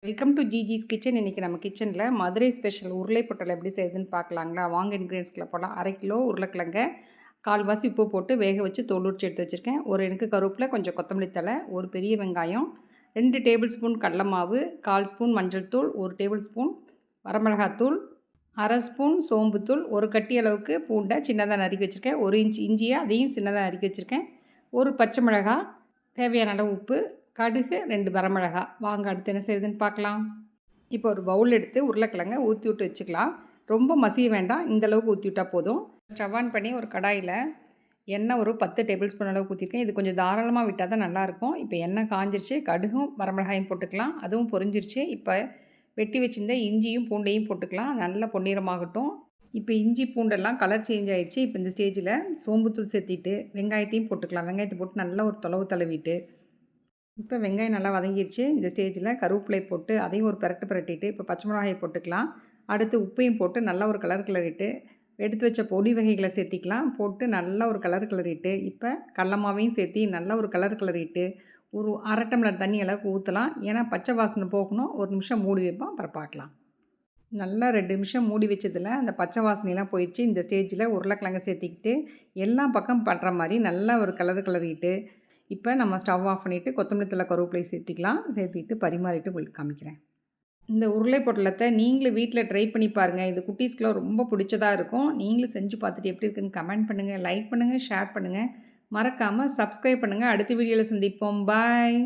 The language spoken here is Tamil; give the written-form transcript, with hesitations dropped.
Welcome to ஜிஜிஸ் kitchen. இன்றைக்கி நம்ம கிச்சனில் மதுரை ஸ்பெஷல் உருளை பொட்டல் எப்படி செய்யுதுன்னு பார்க்கலாங்களா? வாங்க இன்க்ரீடியன்ஸ்களை போடலாம். 1/2 கிலோ உருளைக்கிழங்க கால்வாசி உப்பு போட்டு வேக வச்சு தோல் உரிச்சு எடுத்து வச்சுருக்கேன். ஒரு எனக்கு கருவேப்பிலை, கொஞ்சம் கொத்தமல்லி தழை, ஒரு பெரிய வெங்காயம், 2 டேபிள் ஸ்பூன் கடலை மாவு, 1/4 ஸ்பூன் மஞ்சள் தூள், 1 டேபிள் ஸ்பூன் வரமிளகாத்தூள், 1/2 ஸ்பூன் சோம்புத்தூள், ஒரு கட்டி அளவுக்கு பூண்டை சின்னதாக நறுக்கி வச்சுருக்கேன், 1 இன்ச் இஞ்சியை அதையும் சின்னதாக நறுக்கி வச்சுருக்கேன், ஒரு பச்சை மிளகாய், தேவையான அளவு உப்பு, கடுகு, 2 வரமிளகா. வாங்க அடுத்து என்ன செய்யுதுன்னு பார்க்கலாம். இப்போ ஒரு பவுல் எடுத்து உருளைக்கிழங்க ஊற்றி விட்டு வச்சுக்கலாம். ரொம்ப மசிய வேண்டாம், இந்தளவுக்கு ஊற்றி விட்டால் போதும். ஸ்டவ் ஆன் பண்ணி ஒரு கடாயில் எண்ணெய் ஒரு 10 டேபிள் ஸ்பூன் அளவுக்கு ஊற்றிருக்கேன். இது கொஞ்சம் தாராளமாக விட்டால் தான் நல்லாயிருக்கும். இப்போ எண்ணெய் காஞ்சிருச்சு, கடுகும் வரமிளகாயும் போட்டுக்கலாம். அதுவும் பொரிஞ்சிருச்சு. இப்போ வெட்டி வச்சுருந்த இஞ்சியும் பூண்டையும் போட்டுக்கலாம். நல்லா பொன்னிறமாகட்டும். இப்போ இஞ்சி பூண்டெல்லாம் கலர் சேஞ்ச் ஆகிடுச்சு. இப்போ இந்த ஸ்டேஜில் சோம்புத்தூள் சேர்த்திட்டு வெங்காயத்தையும் போட்டுக்கலாம். வெங்காயத்தை போட்டு நல்லா ஒரு தடவிட்டு இப்போ வெங்காயம் நல்லா வதங்கிருச்சு. இந்த ஸ்டேஜில் கருவேப்பிலை போட்டு அதையும் ஒரு பிரட்டிட்டு இப்போ பச்சை மிளகாயை போட்டுக்கலாம். அடுத்து உப்பையும் போட்டு நல்லா ஒரு கலர் கிளறிட்டு எடுத்து வச்ச பொடி வகைகளை சேர்த்திக்கலாம். போட்டு நல்லா ஒரு கலர் கிளறிட்டு இப்போ கடல மாவையும் சேர்த்தி நல்லா ஒரு கலர் கிளறிட்டு ஒரு 1/2 டம்ளர் தண்ணி அளவுக்கு ஊற்றலாம். ஏன்னா பச்சை வாசனை போகணும். ஒரு நிமிஷம் மூடி வைப்போம், அப்புறம் பார்க்கலாம். நல்லா 2 நிமிஷம் மூடி வச்சதில் அந்த பச்சை வாசனைலாம் போயிடுச்சு. இந்த ஸ்டேஜில் உருளைக்கிழங்க சேர்த்திக்கிட்டு எல்லா பக்கம் பண்ணுற மாதிரி நல்லா ஒரு கலர் கிளறிட்டு இப்போ நம்ம ஸ்டவ் ஆஃப் பண்ணிவிட்டு கொத்தமல்லி தழை, கருவேப்பிலை சேர்த்திட்டு பரிமாறிட்டு உங்களுக்கு காமிக்கிறேன். இந்த உருளை பொட்டலத்தை நீங்களும் வீட்டில் ட்ரை பண்ணி பாருங்கள். இது குட்டீஸ்க்குலாம் ரொம்ப பிடிச்சதா இருக்கும். நீங்களும் செஞ்சு பார்த்துட்டு எப்படி இருக்குன்னு கமெண்ட் பண்ணுங்கள், லைக் பண்ணுங்கள், ஷேர் பண்ணுங்கள். மறக்காமல் சப்ஸ்கிரைப் பண்ணுங்கள். அடுத்த வீடியோவில் சந்திப்போம். பாய்.